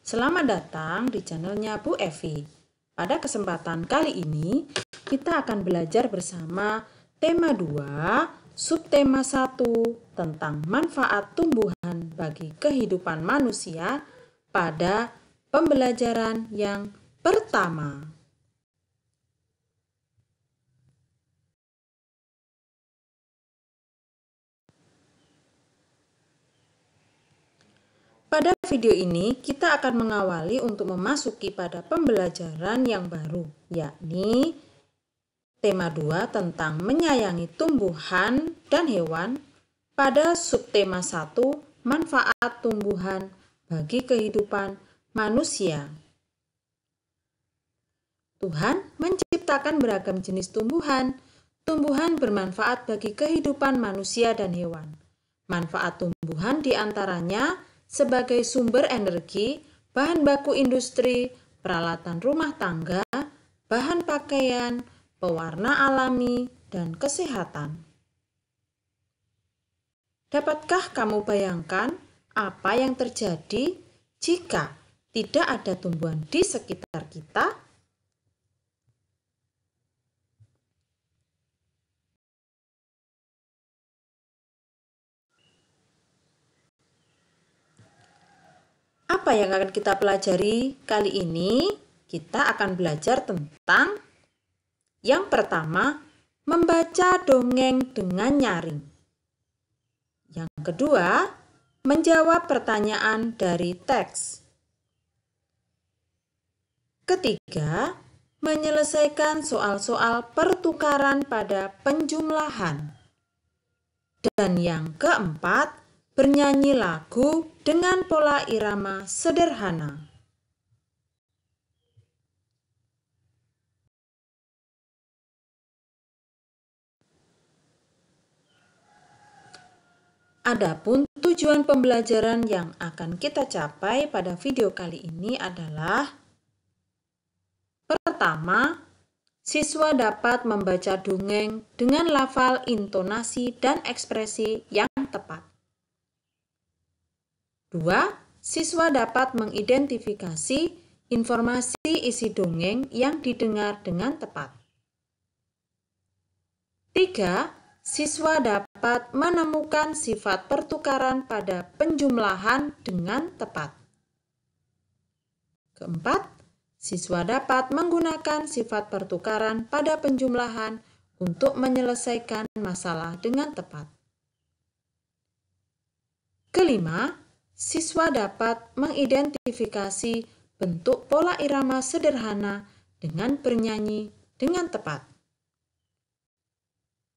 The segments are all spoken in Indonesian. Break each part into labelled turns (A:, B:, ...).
A: Selamat datang di channelnya Bu Evi. Pada kesempatan kali ini, kita akan belajar bersama tema 2, subtema 1 tentang manfaat tumbuhan bagi kehidupan manusia pada pembelajaran yang pertama. Pada video ini, kita akan mengawali untuk memasuki pada pembelajaran yang baru, yakni tema 2 tentang menyayangi tumbuhan dan hewan pada subtema 1, manfaat tumbuhan bagi kehidupan manusia. Tuhan menciptakan beragam jenis tumbuhan. Tumbuhan bermanfaat bagi kehidupan manusia dan hewan. Manfaat tumbuhan diantaranya sebagai sumber energi, bahan baku industri, peralatan rumah tangga, bahan pakaian, pewarna alami, dan kesehatan. Dapatkah kamu bayangkan apa yang terjadi jika tidak ada tumbuhan di sekitar kita? Apa yang akan kita pelajari kali ini? Kita akan belajar tentang yang pertama, membaca dongeng dengan nyaring. Yang kedua, menjawab pertanyaan dari teks. Ketiga, menyelesaikan soal-soal pertukaran pada penjumlahan. Dan yang keempat, bernyanyi lagu dengan pola irama sederhana. Adapun tujuan pembelajaran yang akan kita capai pada video kali ini adalah: pertama, siswa dapat membaca dongeng dengan lafal, intonasi, dan ekspresi yang tepat. 2. Siswa dapat mengidentifikasi informasi isi dongeng yang didengar dengan tepat. 3. Siswa dapat menemukan sifat pertukaran pada penjumlahan dengan tepat. 4. Siswa dapat menggunakan sifat pertukaran pada penjumlahan untuk menyelesaikan masalah dengan tepat. 5. Siswa dapat mengidentifikasi bentuk pola irama sederhana dengan bernyanyi dengan tepat.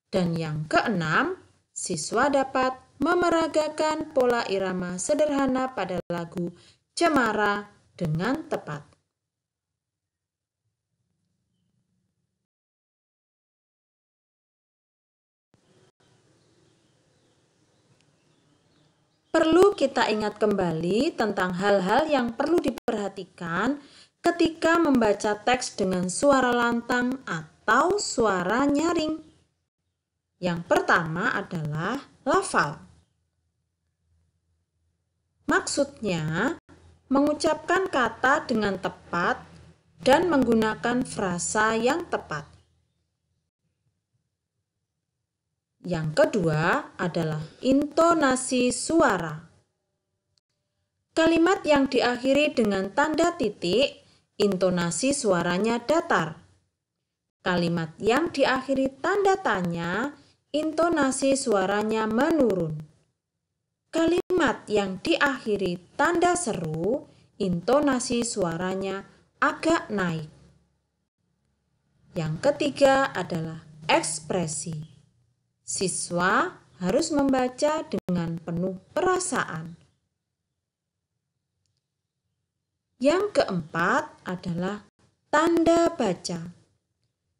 A: Dan yang keenam, siswa dapat memeragakan pola irama sederhana pada lagu Cemara dengan tepat. Perlu kita ingat kembali tentang hal-hal yang perlu diperhatikan ketika membaca teks dengan suara lantang atau suara nyaring. Yang pertama adalah lafal. Maksudnya, mengucapkan kata dengan tepat dan menggunakan frasa yang tepat. Yang kedua adalah intonasi suara. Kalimat yang diakhiri dengan tanda titik, intonasi suaranya datar. Kalimat yang diakhiri tanda tanya, intonasi suaranya menurun. Kalimat yang diakhiri tanda seru, intonasi suaranya agak naik. Yang ketiga adalah ekspresi. Siswa harus membaca dengan penuh perasaan. Yang keempat adalah tanda baca.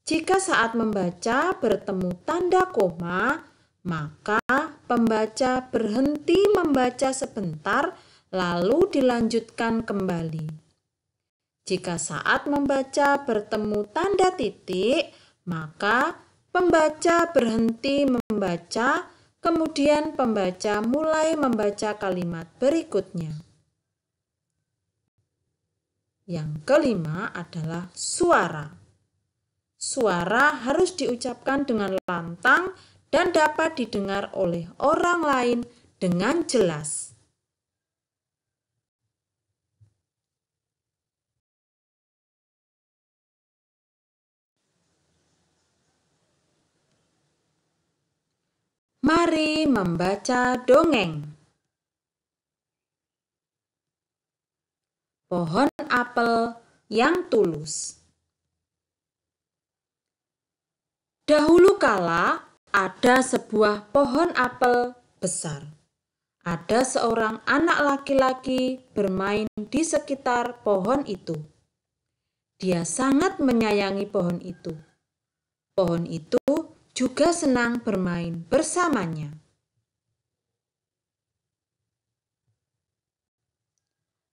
A: Jika saat membaca bertemu tanda koma, maka pembaca berhenti membaca sebentar lalu dilanjutkan kembali. Jika saat membaca bertemu tanda titik, maka pembaca berhenti membaca, kemudian pembaca mulai membaca kalimat berikutnya. Yang kelima adalah suara. Suara harus diucapkan dengan lantang dan dapat didengar oleh orang lain dengan jelas. Mari membaca dongeng. Pohon apel yang tulus. Dahulu kala ada sebuah pohon apel besar. Ada seorang anak laki-laki bermain di sekitar pohon itu. Dia sangat menyayangi pohon itu. Pohon itu juga senang bermain bersamanya.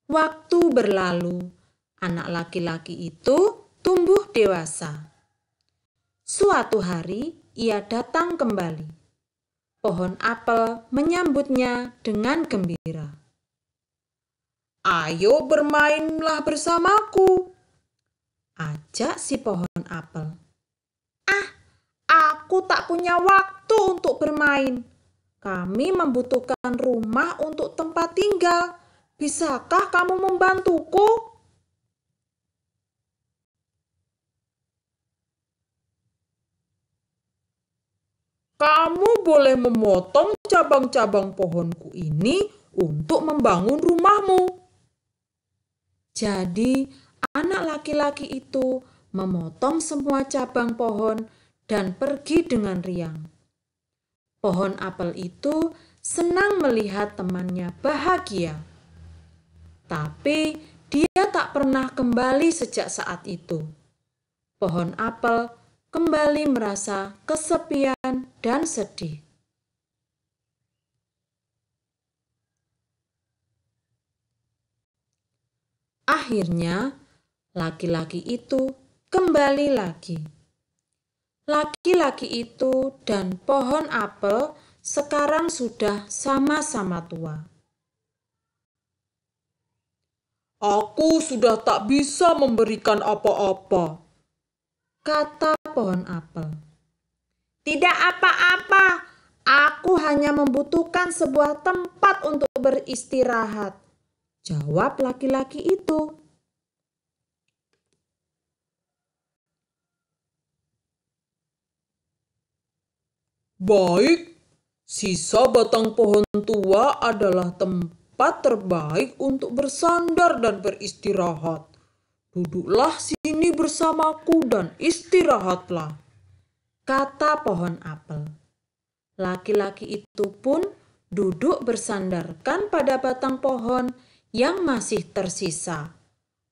A: Waktu berlalu, anak laki-laki itu tumbuh dewasa. Suatu hari, ia datang kembali. Pohon apel menyambutnya dengan gembira. "Ayo bermainlah bersamaku," ajak si pohon apel. "Ah, aku tak punya waktu untuk bermain. Kami membutuhkan rumah untuk tempat tinggal. Bisakah kamu membantuku?" "Kamu boleh memotong cabang-cabang pohonku ini untuk membangun rumahmu." Jadi, anak laki-laki itu memotong semua cabang pohon dan pergi dengan riang. Pohon apel itu senang melihat temannya bahagia. Tapi dia tak pernah kembali sejak saat itu. Pohon apel kembali merasa kesepian dan sedih. Akhirnya, laki-laki itu kembali lagi. Laki-laki itu dan pohon apel sekarang sudah sama-sama tua. "Aku sudah tak bisa memberikan apa-apa," kata pohon apel. "Tidak apa-apa, aku hanya membutuhkan sebuah tempat untuk beristirahat," jawab laki-laki itu. "Baik, sisa batang pohon tua adalah tempat terbaik untuk bersandar dan beristirahat. Duduklah sini bersamaku dan istirahatlah," kata pohon apel. Laki-laki itu pun duduk bersandarkan pada batang pohon yang masih tersisa.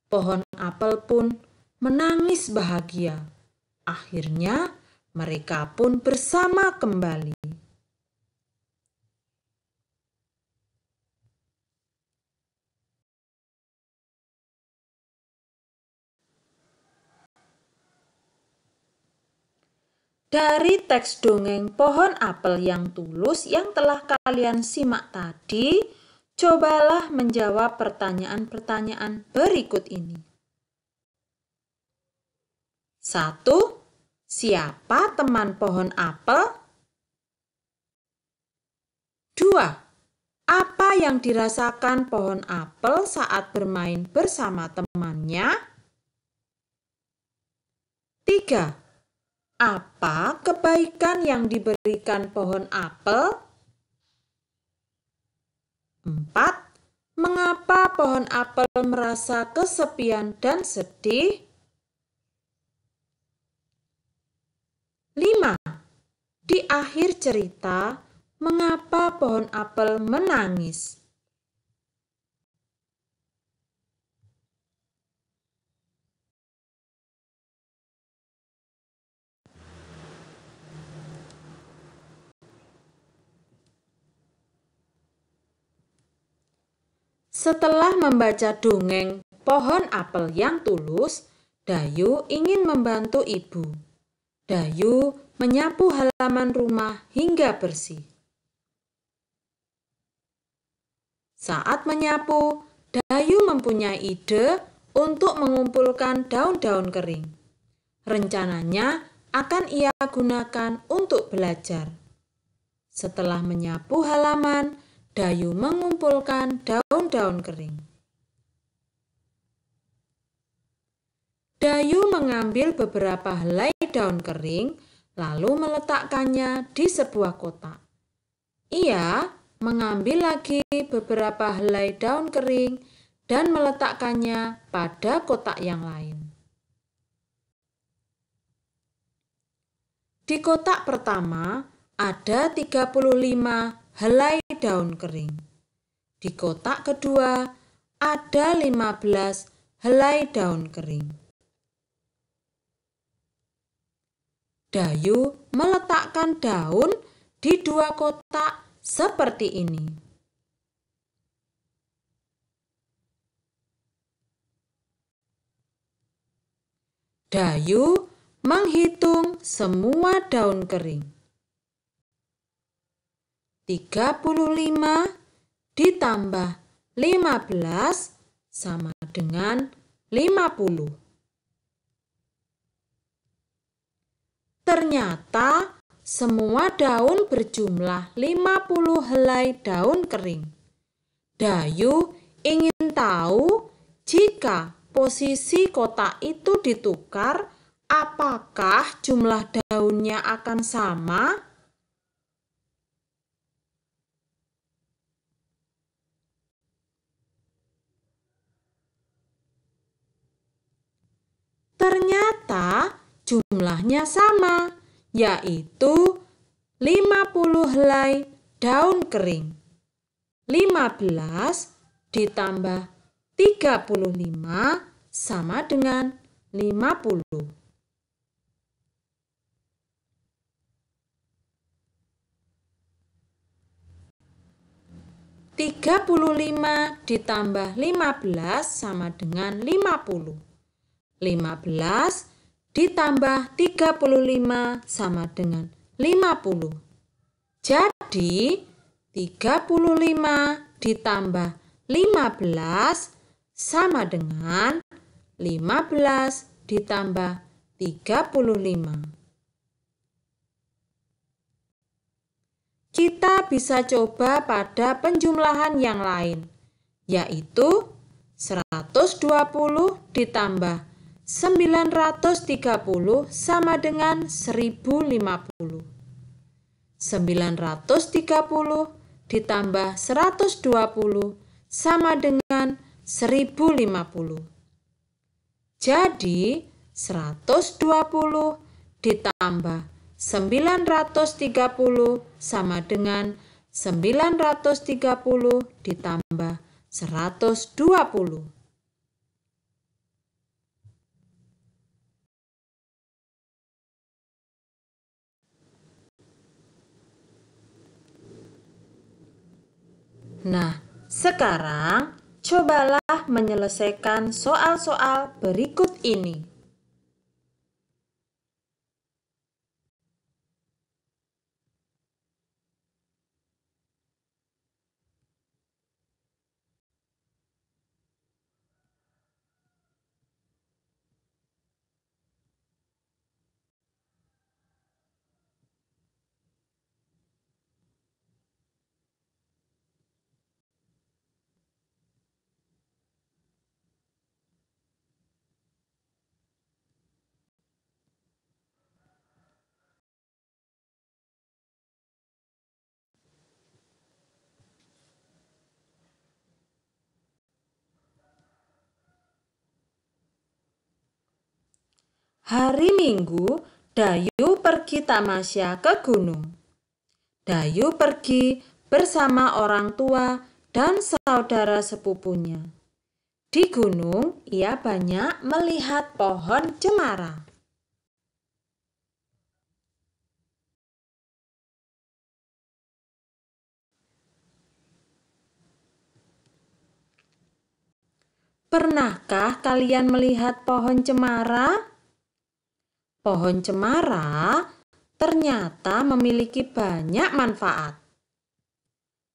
A: Pohon apel pun menangis bahagia. Akhirnya mereka pun bersama kembali. Dari teks dongeng Pohon Apel yang Tulus yang telah kalian simak tadi, cobalah menjawab pertanyaan-pertanyaan berikut ini. 1. Siapa teman pohon apel? 2. Apa yang dirasakan pohon apel saat bermain bersama temannya? 3. Apa kebaikan yang diberikan pohon apel? 4. Mengapa pohon apel merasa kesepian dan sedih? 5. Di akhir cerita, mengapa pohon apel menangis? Setelah membaca dongeng Pohon Apel yang Tulus, Dayu ingin membantu ibu. Dayu menyapu halaman rumah hingga bersih. Saat menyapu, Dayu mempunyai ide untuk mengumpulkan daun-daun kering. Rencananya akan ia gunakan untuk belajar. Setelah menyapu halaman, Dayu mengumpulkan daun-daun kering. Dayu mengambil beberapa helai daun kering, lalu meletakkannya di sebuah kotak. Ia mengambil lagi beberapa helai daun kering dan meletakkannya pada kotak yang lain. Di kotak pertama ada 35 helai daun kering. Di kotak kedua ada 15 helai daun kering. Dayu meletakkan daun di dua kotak seperti ini. Dayu menghitung semua daun kering. 35 ditambah 15 sama dengan 50. Ternyata semua daun berjumlah 50 helai daun kering. Dayu ingin tahu jika posisi kotak itu ditukar, apakah jumlah daunnya akan sama? Ternyata jumlahnya sama, yaitu 50 helai daun kering. 15 ditambah 35 sama dengan 50. Tiga puluh lima ditambah 15 sama dengan 50. 15 ditambah 35 sama dengan 50. Jadi 35 ditambah 15 sama dengan 15 ditambah 35. Kita bisa coba pada penjumlahan yang lain, yaitu 120 ditambah 930 sama dengan 1050. 930 ditambah 120 sama dengan 1050. Jadi 120 ditambah 930 sama dengan 930 ditambah 120. Nah, sekarang cobalah menyelesaikan soal-soal berikut ini. Hari Minggu, Dayu pergi tamasya ke gunung. Dayu pergi bersama orang tua dan saudara sepupunya. Di gunung, ia banyak melihat pohon cemara. Pernahkah kalian melihat pohon cemara? Pohon cemara ternyata memiliki banyak manfaat.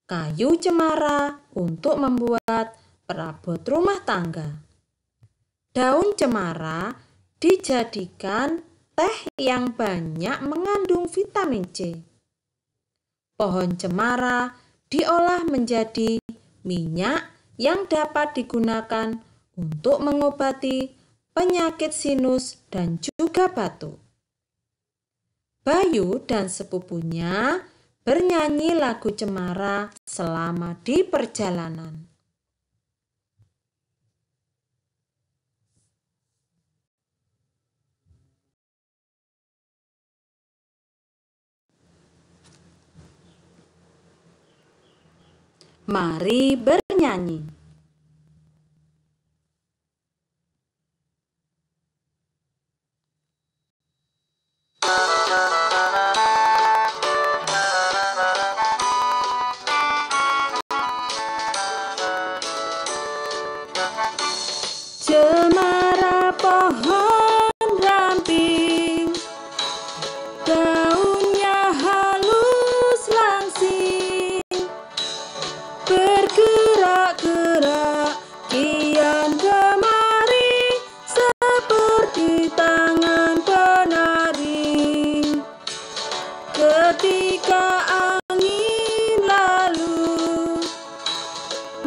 A: Kayu cemara untuk membuat perabot rumah tangga. Daun cemara dijadikan teh yang banyak mengandung vitamin C. Pohon cemara diolah menjadi minyak yang dapat digunakan untuk mengobati penyakit sinus dan juga batuk. Bayu dan sepupunya bernyanyi lagu cemara selama di perjalanan. Mari bernyanyi. Cemara pohon ramping, daunnya halus langsing, bergerak-gerak kian kemari seperti tangan penari. Ketika angin lalu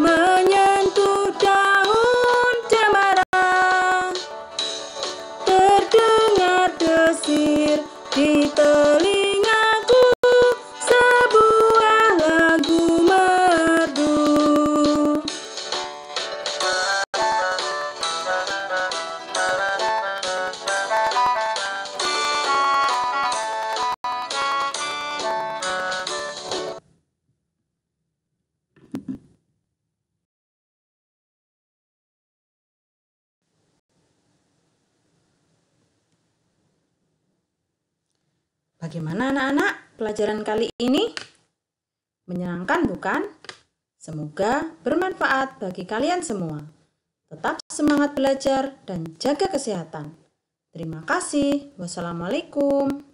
A: menyentuh daun cemara, terdengar desir di telingaku sebuah lagu merdu. Bagaimana anak-anak pelajaran kali ini? Menyenangkan bukan? Semoga bermanfaat bagi kalian semua. Tetap semangat belajar dan jaga kesehatan. Terima kasih. Wassalamualaikum.